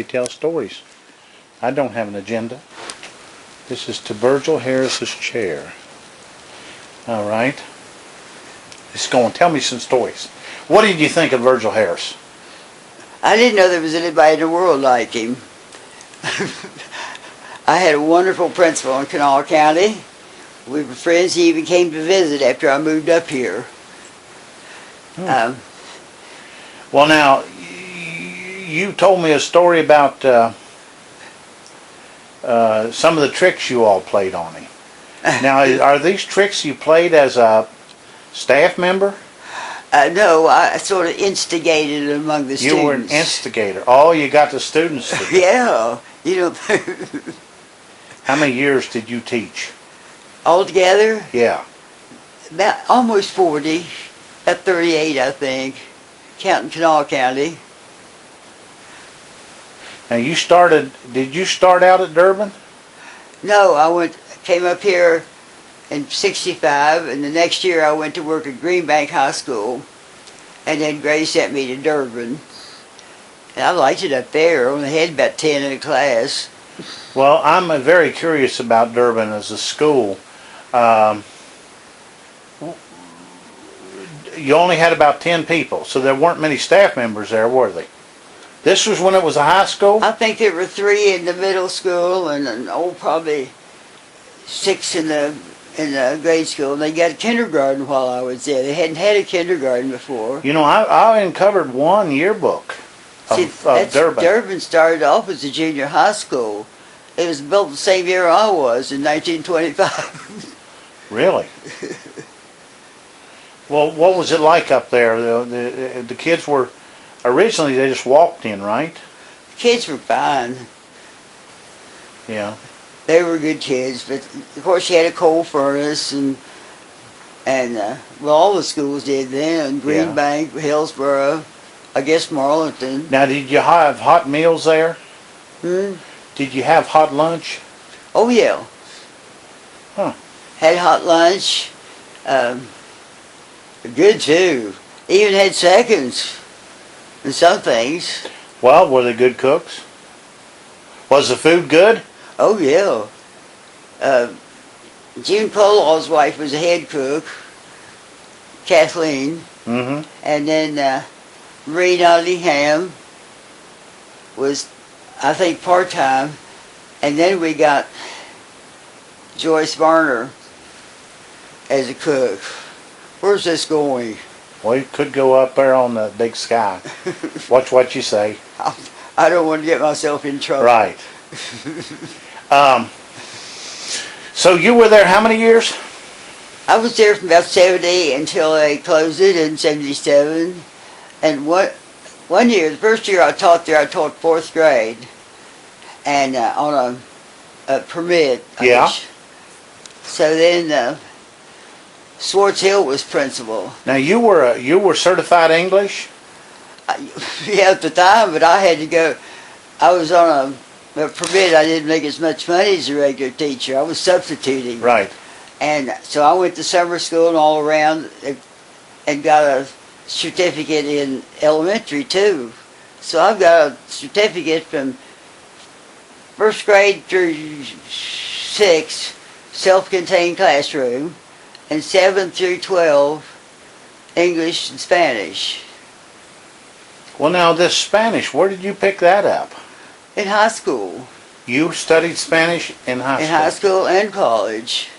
tell stories. I don't have an agenda. This is to Virgil Harris's chair. All right. Just go and tell me some stories. What did you think of Virgil Harris? I didn't know there was anybody in the world like him. I had a wonderful principal in Kanawha County. We were friends. He even came to visit after I moved up here. Well, now, you told me a story about some of the tricks you all played on him. Now, are these tricks you played as a staff member? No, I sort of instigated among the students. You were an instigator. Oh, you got the students to do. Yeah. How many years did you teach? Altogether? Yeah. About almost 40. About 38, I think. Counting Kanawha County. Now, did you start out at Durbin? No, came up here in 65, and the next year I went to work at Greenbank High School, and then Gray sent me to Durbin. And I liked it up there. I only had about 10 in the class. Well, I'm very curious about Durbin as a school. You only had about 10 people, so there weren't many staff members there, were they? This was when it was a high school? I think there were 3 in the middle school and probably 6 in the grade school. And they got a kindergarten while I was there. They hadn't had a kindergarten before. You know, I uncovered one yearbook of Durbin. Durbin started off as a junior high school. It was built the same year I was, in 1925. Really? Well, what was it like up there? The kids were, originally they just walked in, right? The kids were fine. Yeah. They were good kids, but of course you had a coal furnace, and well, all the schools did then. Greenbank, Hillsboro, I guess Marlington. Now, did you have hot meals there? Did you have hot lunch? Oh yeah. Huh. Had hot lunch. Good too. Even had seconds and some things. Well, were they good cooks? Was the food good? Oh yeah. June Polaw's wife was a head cook, Kathleen. Mm-hmm. And then Marie Nottingham was, I think, part-time. And then we got Joyce Varner as a cook. Where's this going? Well, you could go up there on the big sky. Watch what you say. I don't want to get myself in trouble. Right. So you were there how many years? I was there from about 70 until they closed it in 77. And one year, the first year I taught there, I taught 4th grade. And on a permit. Yeah. So then Swartz Hill was principal. Now you were certified English? Yeah, at the time, but I had to go. I was on a permit. I didn't make as much money as a regular teacher. I was substituting. Right. And so I went to summer school and all around and got a certificate in elementary too. So I've got a certificate from 1st grade through 6th, self-contained classroom, and 7 through 12, English and Spanish. Well, now this Spanish, where did you pick that up? In high school. You studied Spanish in high school? In high school and college.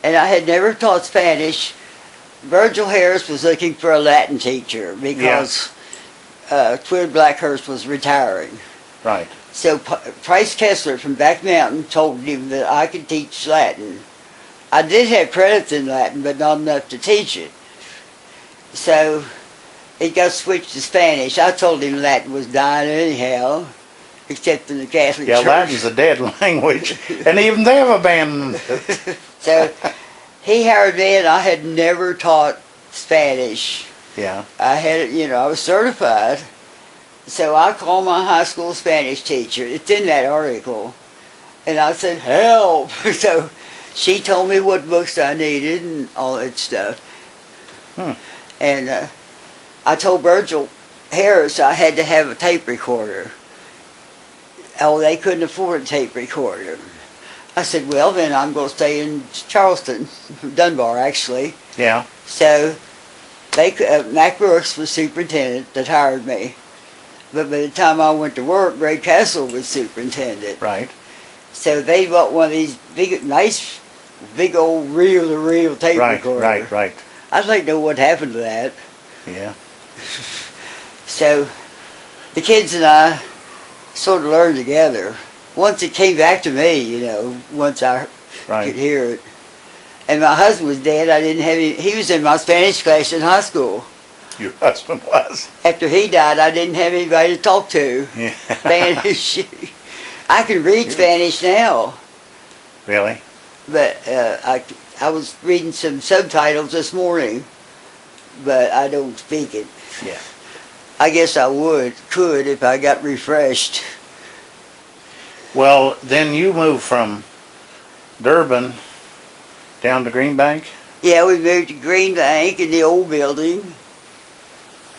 And I had never taught Spanish. Virgil Harris was looking for a Latin teacher because Twin Blackhurst was retiring. Right. So Price Kessler from Back Mountain told him that I could teach Latin. I did have credits in Latin, but not enough to teach it. So it got switched to Spanish. I told him Latin was dying anyhow, except in the Catholic Church. Yeah, Latin's a dead language, and even they have abandoned it. So he hired me, and I had never taught Spanish. Yeah. I had, I was certified. So I called my high school Spanish teacher. It's in that article. And I said, help. So she told me what books I needed and all that stuff. And I told Virgil Harris I had to have a tape recorder. oh, they couldn't afford a tape recorder. I said, well, then I'm going to stay in Charleston, Dunbar, actually. Yeah. So Mac Brooks was superintendent that hired me. But by the time I went to work, Ray Castle was superintendent. Right. So they bought one of these nice, big old reel-to-reel tape recorder. Right. I'd like to know what happened to that. Yeah. So the kids and I sort of learned together. Once it came back to me, once I could hear it. And my husband was dead. I didn't have he was in my Spanish class in high school. Your husband was. After he died, I didn't have anybody to talk to. Yeah. Spanish. I can read Spanish now. Really? But I was reading some subtitles this morning, but I don't speak it. Yeah. I guess I could if I got refreshed. Well, then you moved from Durban down to Green Bank? Yeah, we moved to Green Bank in the old building.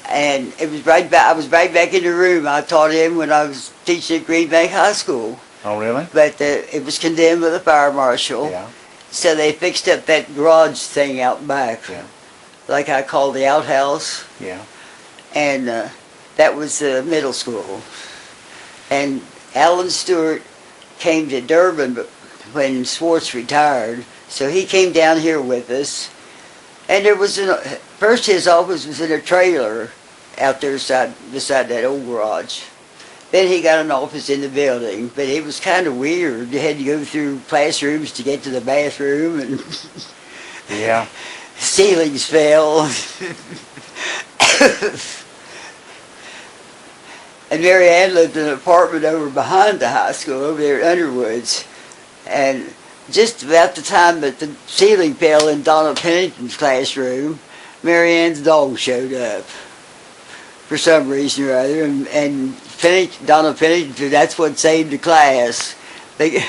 And it was I was right back in the room I taught him when I was teaching at Green Bank High School. Oh, really? But it was condemned by the fire marshal. Yeah. So they fixed up that garage thing out back. Yeah. Like I call the outhouse. Yeah. And that was the middle school. And Alan Stewart came to Durban when Swartz retired. So he came down here with us. And there was first his office was in a trailer out there beside that old garage. Then he got an office in the building, but it was kind of weird. You had to go through classrooms to get to the bathroom, and Yeah. ceilings fell. And Mary Ann lived in an apartment over behind the high school, over there at Underwoods. And just about the time that the ceiling fell in Donna Pennington's classroom, Mary Ann's dog showed up for some reason or other, and Donna Pennington, that's what saved the class. They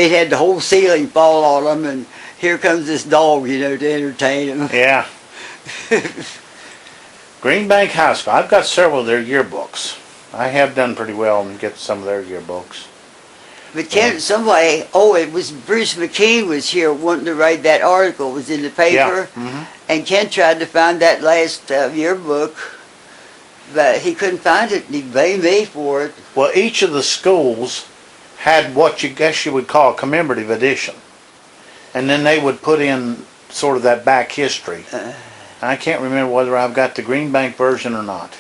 had the whole ceiling fall on them, and here comes this dog, to entertain them. Yeah. Green Bank High School. I've got several of their yearbooks. I have done pretty well and get some of their yearbooks. But it was Bruce McKean was here wanting to write that article. It was in the paper. Yeah. Mm-hmm. And Ken tried to find that last yearbook, but he couldn't find it, and he blamed me for it. Well, each of the schools had what you guess you would call a commemorative edition. And then they would put in sort of that back history. I can't remember whether I've got the Green Bank version or not.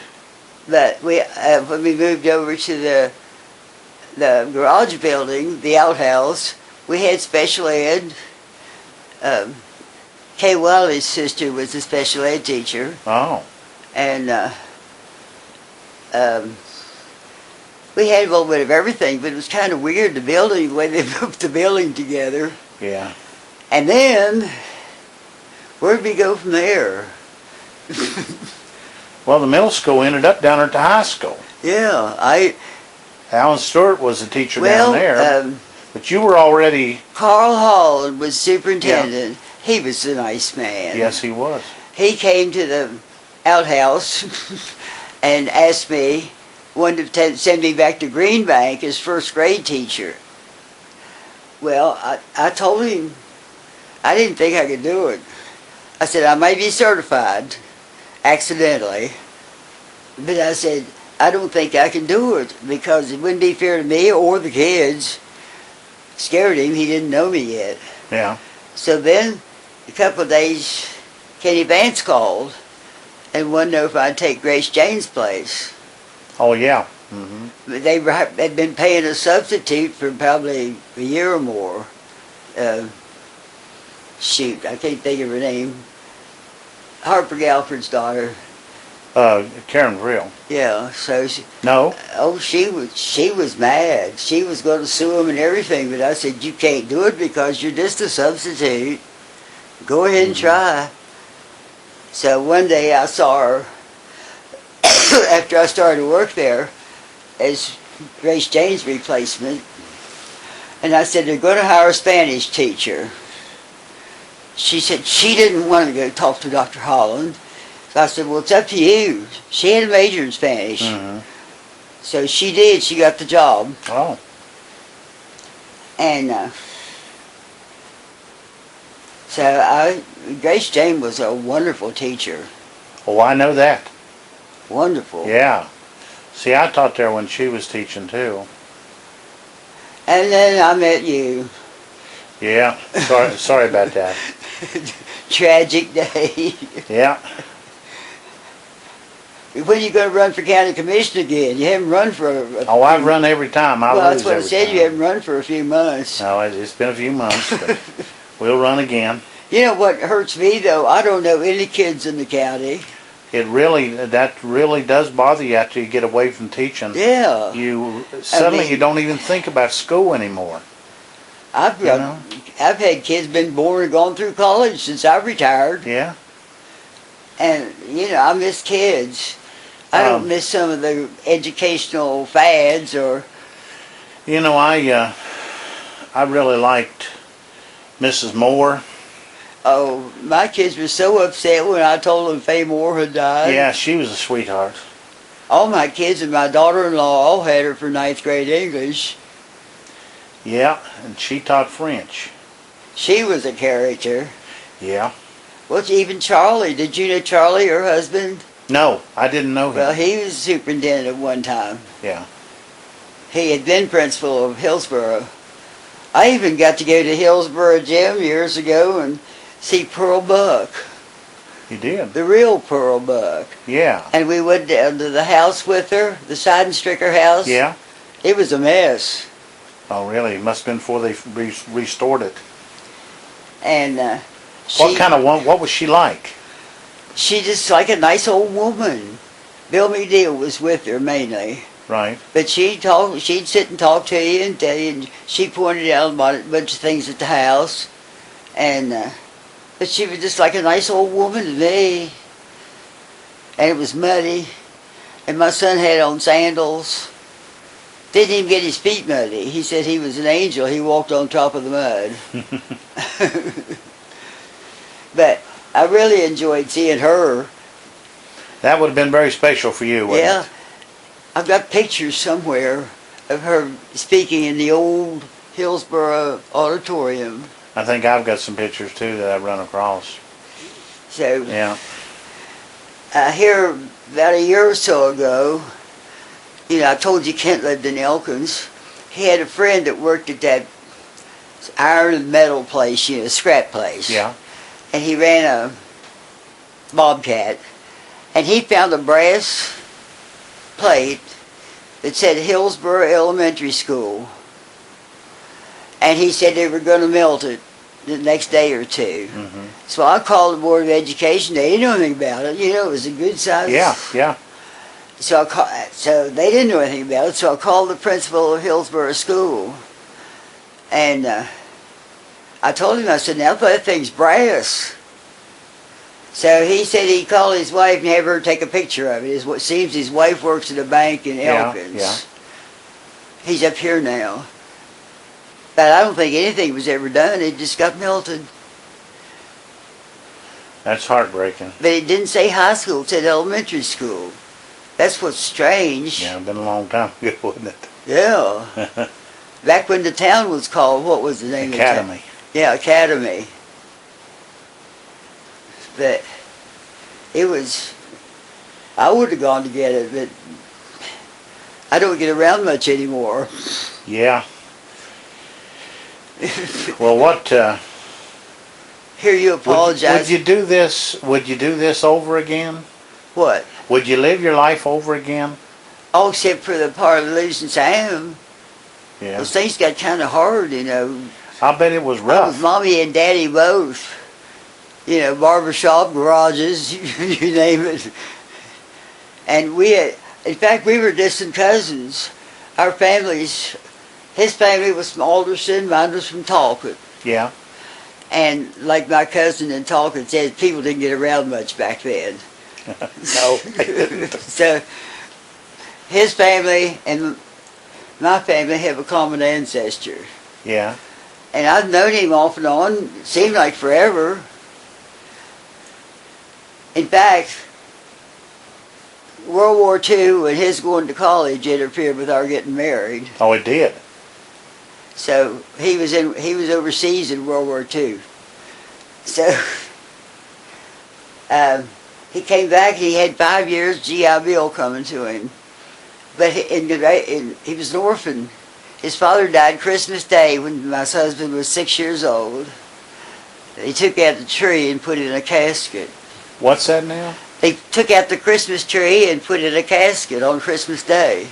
But when we moved over to the garage building, the outhouse, we had special ed. Kay Wiley's sister was a special ed teacher. Oh. And we had a little bit of everything, but it was kind of weird, the building, the way they moved the building together. Yeah. And then, where'd we go from there? Well, the middle school ended up down at the high school. Yeah, Alan Stewart was a teacher down there. But you were already... Carl Holland was superintendent. Yeah. He was a nice man. Yes, he was. He came to the outhouse and asked me, wanted to send me back to Green Bank as first grade teacher. Well, I told him I didn't think I could do it. I said, I may be certified accidentally, but I said, I don't think I can do it because it wouldn't be fair to me or the kids. Scared him, he didn't know me yet. Yeah. So then, a couple of days, Kenny Vance called and wanted to know if I'd take Grace Jane's place. Oh, yeah. Mm-hmm. They'd been paying a substitute for probably a year or more. Shoot, I can't think of her name. Harper Galford's daughter. Karen Brill. Yeah, so she... No? Oh, she was mad. She was going to sue him and everything, but I said, you can't do it because you're just a substitute. Go ahead and try. So one day I saw her, after I started to work there, as Grace Jane's replacement, and I said, they're going to hire a Spanish teacher. She said she didn't want to go talk to Dr. Holland. So I said, well, it's up to you. She had a major in Spanish. Mm-hmm. So she did. She got the job. Oh, And Grace Jane was a wonderful teacher. oh, I know that. Wonderful. Yeah. See, I taught there when she was teaching too. And then I met you. Yeah. Sorry about that. Tragic day. Yeah. When are you going to run for county commission again? You haven't run for Oh, I've run every time. I well, lose that's what I every said. time. You haven't run for a few months. No, it's been a few months, but we'll run again. You know what hurts me though? I don't know any kids in the county. That really does bother you after you get away from teaching. Yeah. You suddenly mean- you don't even think about school anymore. I've You know? I've had kids been born and gone through college since I retired, Yeah. and I miss kids. I don't Um, miss some of the educational fads or. You know, I really liked Mrs. Moore. Oh, my kids were so upset when I told them Faye Moore had died. Yeah, she was a sweetheart. All my kids and my daughter-in-law all had her for ninth grade English. Yeah, and she taught French. She was a character. Yeah. Well, even Charlie. Did you know Charlie, her husband? No, I didn't know him. Well, he was superintendent at one time. Yeah. He had been principal of Hillsboro. I even got to go to Hillsboro Gym years ago and see Pearl Buck, You did? the real Pearl Buck. Yeah. And we went down to the house with her, the Seidenstricker house. Yeah. It was a mess. Oh, really? It must have been before they restored it. And What was she like? she just like a nice old woman. Bill McNeil was with her mainly. Right. But she'd sit and talk to you and tell you, and she pointed out a bunch of things at the house. And, but she was just like a nice old woman to me. And it was muddy. And my son had on sandals. Didn't even get his feet muddy. He said he was an angel. He walked on top of the mud. But I really enjoyed seeing her. That would have been very special for you, wouldn't Yeah. it? I've got pictures somewhere of her speaking in the old Hillsboro auditorium. I think I've got some pictures too that I've run across. So Yeah. here about a year or so ago, I told you Kent lived in Elkins. He had a friend that worked at that iron and metal place, scrap place. Yeah. And he ran a Bobcat. And he found a brass plate that said Hillsboro Elementary School. And he said they were going to melt it the next day or two. Mm-hmm. So I called the Board of Education. They didn't know anything about it. It was a good size. Yeah. Yeah. So so they didn't know anything about it. So I called the principal of Hillsboro School. And I told him, I said, now that thing's brass. So he said he'd call his wife and have her take a picture of it. It seems his wife works at a bank in Elkins. Yeah. He's up here now. But I don't think anything was ever done. It just got melted. That's heartbreaking. But it didn't say high school. It said elementary school. That's what's strange. Yeah, it's been a long time ago, wouldn't it? Yeah. Back when the town was called, what was the name Academy. of the town? Yeah, Academy. But it was, I would have gone to get it, but I don't get around much anymore. Yeah. Well, what? Hear you apologize. Would you do this? Would you do this over again? What? Would you live your life over again? Oh, except for the part of losing Sam. Yeah. Those things got kind of hard, I bet it was I was rough. Mommy and Daddy both. Barbershop, garages, you name it. And in fact, we were distant cousins. Our families, his family was from Alderson, mine was from Talcott. Yeah. And like my cousin in Talcott said, people didn't get around much back then. No. So his family and my family have a common ancestor. Yeah. And I've known him off and on, it seemed like forever. In fact, World War II and his going to college interfered with our getting married. Oh, it did. So he was overseas in World War II. So he came back. He had 5 years GI Bill coming to him, but he was an orphan. His father died Christmas Day when my husband was 6 years old. They took out the tree and put it in a casket. What's that now? They took out the Christmas tree and put it in a casket on Christmas Day.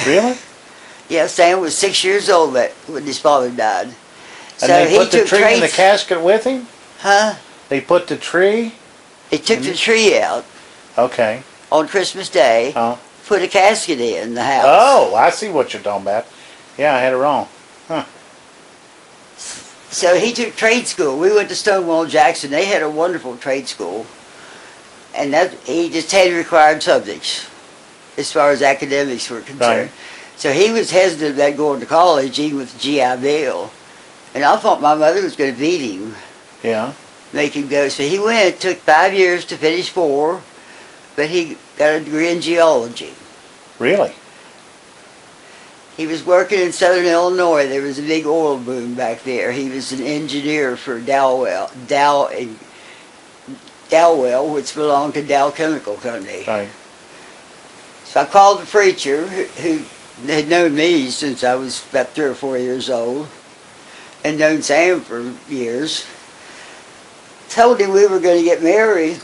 Really? Yeah, Sam was 6 years old when his father died. And So they he put the took tree in the trades- casket with him? Huh? They put the tree? They took the tree out Okay. on Christmas Day, Oh. put a casket in the house. Oh, I see what you're talking about. Yeah, I had it wrong. So he took trade school. We went to Stonewall Jackson. They had a wonderful trade school. And he just had required subjects as far as academics were concerned. Right. So he was hesitant about going to college, even with the GI Bill. And I thought my mother was going to beat him, Yeah. make him go. So he went. It took 5 years to finish 4, but he got a degree in geology. Really? He was working in southern Illinois. There was a big oil boom back there. He was an engineer for Dowell, which belonged to Dow Chemical Company. Right. So I called the preacher, who had known me since I was about 3 or 4 years old, and known Sam for years. Told him we were going to get married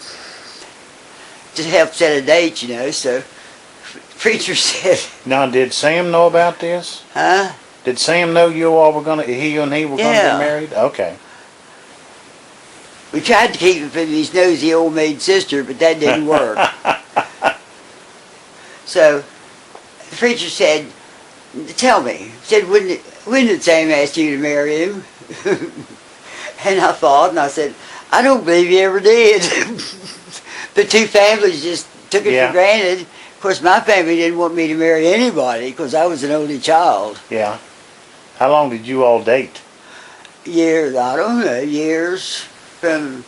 to help set a date, you know. So the preacher said, Now, did Sam know about this? huh? Did Sam know you all were going to, he and he were going to Yeah. get married? Okay. We tried to keep him from his nosy old maid sister, but that didn't work. So the preacher said, tell me, he said, when did Sam ask you to marry him? And I thought, and I said, I don't believe he ever did. The two families just took it Yeah. for granted. Of course, my family didn't want me to marry anybody because I was an only child. Yeah. How long did you all date? Years, I don't know, years from,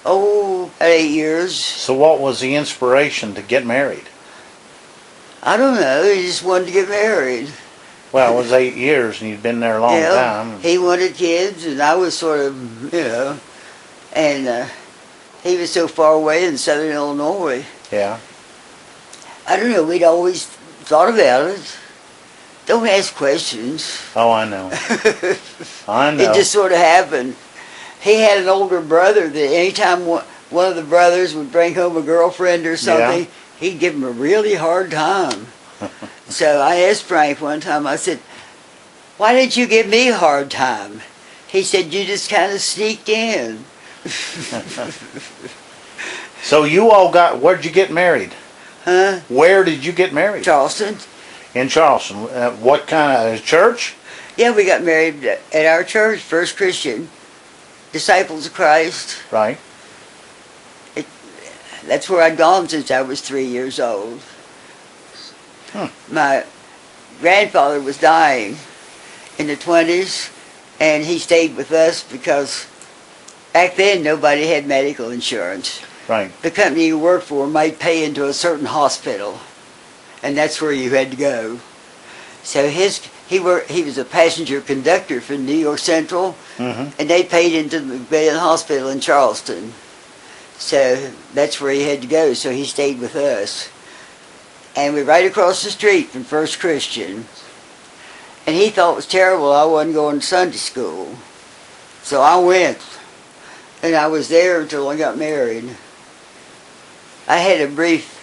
8 years. So what was the inspiration to get married? I don't know, he just wanted to get married. Well, it was 8 years and you'd been there a long time. He wanted kids, and I was sort of, you know, and he was so far away in southern Illinois. Yeah. I don't know, we'd always thought about it. Don't ask questions. Oh, I know. I know. It just sort of happened. He had an older brother that anytime one of the brothers would bring home a girlfriend or something, he'd give him a really hard time. So I asked Frank one time, I said, why didn't you give me a hard time? He said, you just kind of sneaked in. So you all where'd you get married? Huh? Where did you get married? Charleston? In Charleston. What kind of church? Yeah, we got married at our church, First Christian, Disciples of Christ. Right. That's where I'd gone since I was 3 years old. My grandfather was dying in the 20s, and he stayed with us because back then nobody had medical insurance. Right. The company you worked for might pay into a certain hospital, and that's where you had to go. So he was a passenger conductor for New York Central, Mm-hmm. and they paid into the McMillan Hospital in Charleston. So that's where he had to go, so he stayed with us. And we're right across the street from First Christian. And he thought it was terrible I wasn't going to Sunday school. So I went, and I was there until I got married. I had a brief,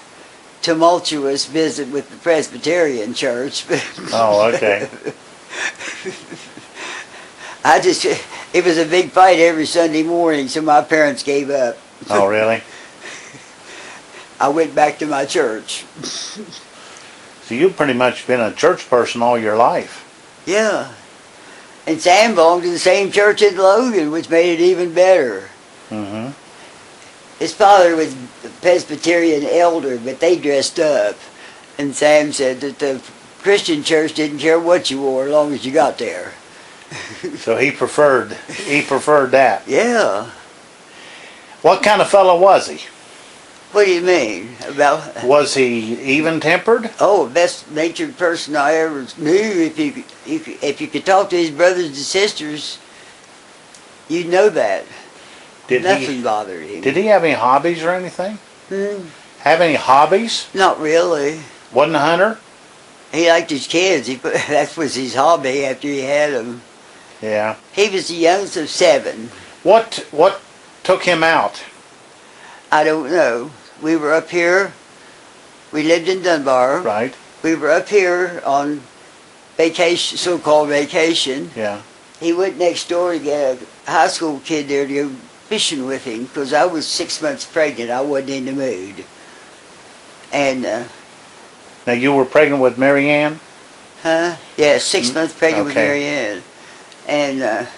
tumultuous visit with the Presbyterian church. Oh, okay. It was a big fight every Sunday morning, so my parents gave up. Oh, really? I went back to my church. So you've pretty much been a church person all your life. Yeah. And Sam belonged to the same church in Logan, which made it even better. Mm-hmm. His father was a Presbyterian elder, but they dressed up. And Sam said that the Christian church didn't care what you wore as long as you got there. So he preferred that. Yeah. What kind of fellow was he? What do you mean about? Was he even-tempered? Oh, best natured person I ever knew. If you could talk to his brothers and sisters, you'd know that. Did Nothing he? bothered him. Did he have any hobbies or anything? Hmm, Have any hobbies? not really. Wasn't a hunter? He liked his kids. That was his hobby after he had them. Yeah. He was the youngest of 7. What took him out? I don't know. We were up here. We lived in Dunbar. Right. We were up here on vacation, so-called vacation. Yeah. He went next door to get a high school kid there to go fishing with him because I was 6 months pregnant. I wasn't in the mood. And, Now you were pregnant with Mary Ann? yeah, 6 months pregnant with Okay. Mary Ann. And,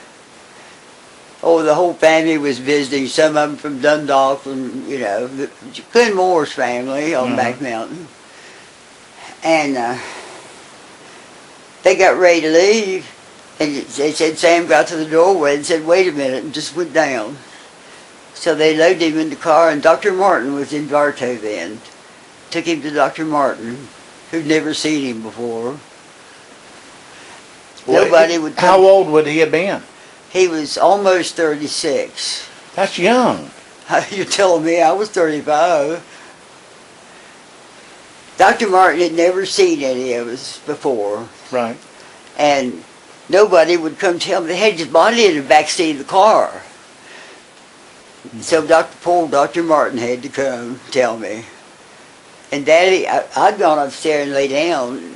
the whole family was visiting. Some of them from Dundalk, and the Glenn Moore's family on Back Mountain. And they got ready to leave, and they said Sam got to the doorway and said, "Wait a minute," and just went down. So they loaded him in the car, and Dr. Martin was in Bartow then. Took him to Dr. Martin, who'd never seen him before. Nobody would come. How old would he have been? He was almost 36. That's young. You're telling me I was 35. Dr. Martin had never seen any of us before. Right. And nobody would come tell me. They had his body in the backseat of the car. So Dr. Martin had to come tell me. And Daddy, I'd gone upstairs and lay down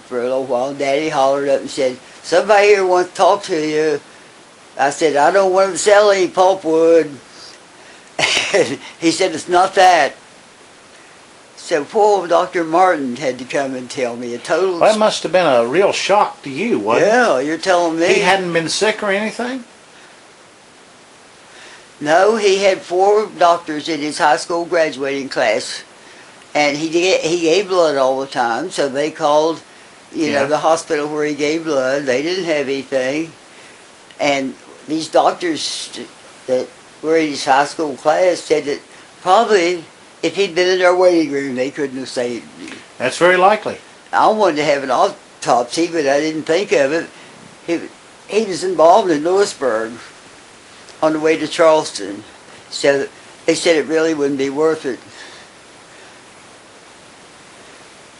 for a little while. Daddy hollered up and said, "Somebody here wants to talk to you." I said, "I don't want to sell any pulpwood." And he said, "It's not that." So poor Dr. Martin had to come and tell me a total... Well, that must have been a real shock to you, wasn't Yeah, you're telling me. it? He hadn't been sick or anything? No, he had 4 doctors in his high school graduating class. And he gave blood all the time, so they called, Yeah. the hospital where he gave blood. They didn't have anything. And these doctors that were in his high school class said that probably if he'd been in their waiting room, they couldn't have saved him. That's very likely. I wanted to have an autopsy, but I didn't think of it. He was involved in Lewisburg on the way to Charleston. So they said it really wouldn't be worth it.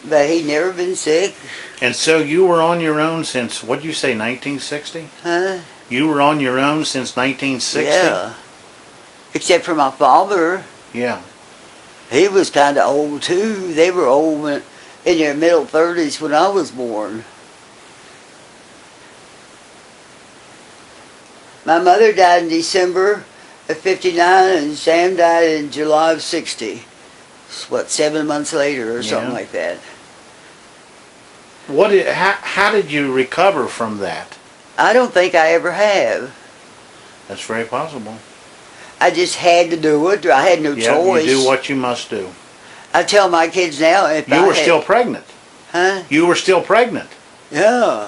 But he'd never been sick. And so you were on your own since, what'd you say, 1960? Huh? You were on your own since 1960? Yeah. Except for my father. Yeah. He was kind of old too. They were old in their middle 30s when I was born. My mother died in December of 59 and Sam died in July of 60. 7 months later or something Yeah. like that. How did you recover from that? I don't think I ever have. That's very possible. I just had to do it. I had no Yeah, choice. you do what you must do. I tell my kids now if You I were had, still pregnant. Huh? You were still pregnant. Yeah.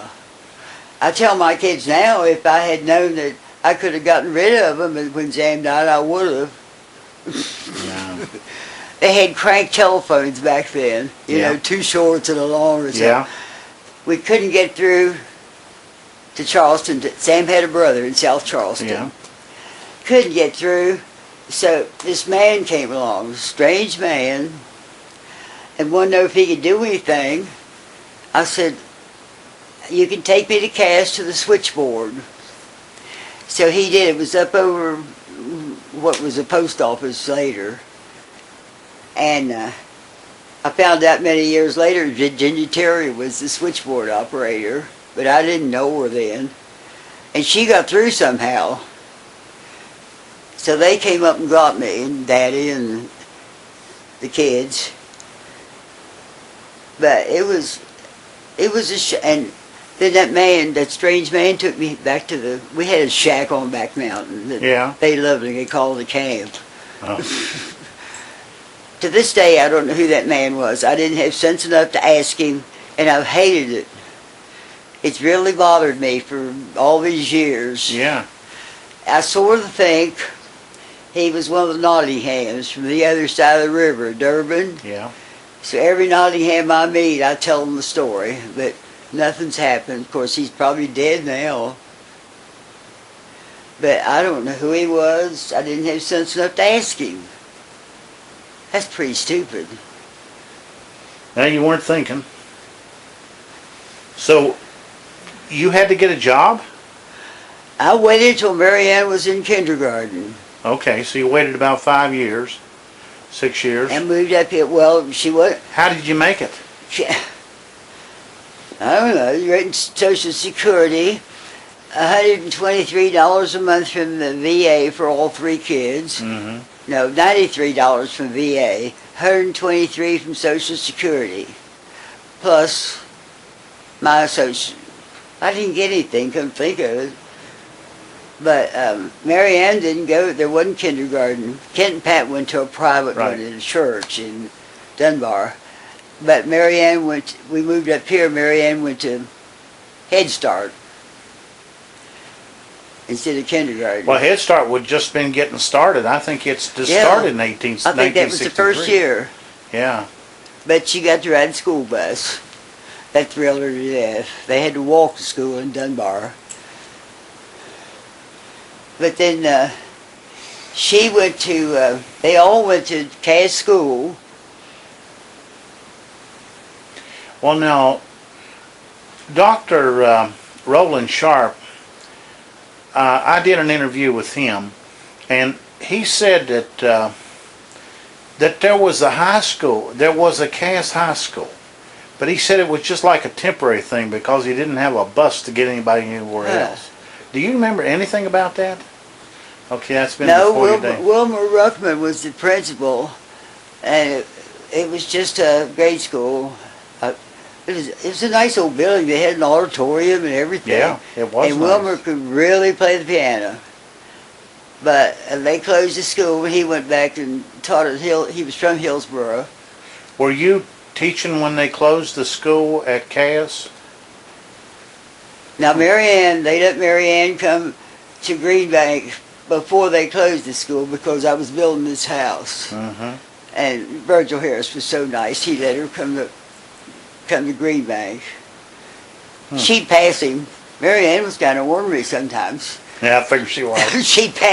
I tell my kids now if I had known that I could have gotten rid of them when Sam died, I would have. Yeah. They had crank telephones back then, Yeah. 2 shorts and a long or something. Yeah. We couldn't get through to Charleston. Sam had a brother in South Charleston. Yeah. Couldn't get through. So this man came along, a strange man, and wanted to know if he could do anything. I said, "You can take me to Cass to the switchboard." So he did. It was up over what was the post office later. And I found out many years later Virginia Terry was the switchboard operator, but I didn't know her then. And she got through somehow. So they came up and got me, and Daddy and the kids. But it was and then that strange man took me back to we had a shack on Back Mountain that Yeah. they loved and they called it a camp. Oh. To this day, I don't know who that man was. I didn't have sense enough to ask him, and I've hated it. It's really bothered me for all these years. Yeah. I sort of think he was one of the Nottinghams from the other side of the river, Durban. Yeah. So every Nottingham I meet, I tell him the story, but nothing's happened. Of course, he's probably dead now. But I don't know who he was. I didn't have sense enough to ask him. That's pretty stupid. Now you weren't thinking. So you had to get a job? I waited till Marianne was in kindergarten Okay, so you waited about 5 years, 6 years. and moved up here. Well, she was. How did you make it? She, I don't know. You're getting Social Security, $123 a month from the VA for all 3 kids. Mm-hmm. No, $93 from VA, $123 from Social Security, plus my social. I didn't get anything, couldn't think of it. But Marianne didn't go, there wasn't kindergarten. Kent and Pat went to a private Right. one in a church in Dunbar. But Marianne went, we moved up here, Marianne went to Head Start instead of kindergarten. Well, Head Start would just been getting started. I think it's just Yeah. started in 18, I think that was the first 1963. year. Yeah. But she got to ride the school bus. That thrilled her to death. They had to walk to school in Dunbar. But then she went to, they all went to Cass School. Well, now, Dr. Roland Sharp, I did an interview with him, and he said that that there was a high school, there was a Cass High School, but he said it was just like a temporary thing because he didn't have a bus to get anybody anywhere Huh. else. Do you remember anything about that? Okay, that's been No, before your day. Wilmer Ruckman was the principal, and it was just a grade school. It was a nice old building. They had an auditorium and everything. Yeah, it was And nice. Wilmer could really play the piano. But they closed the school when he went back and taught at he was from Hillsboro. Were you teaching when they closed the school at Cass? Now Marianne, they let Marianne come to Green Bank before they closed the school because I was building this house. Mm-hmm. And Virgil Harris was so nice, he let her come to Green Bank. She'd pass him. Marianne was kind of ornery sometimes. Yeah, I figured she was. She'd pass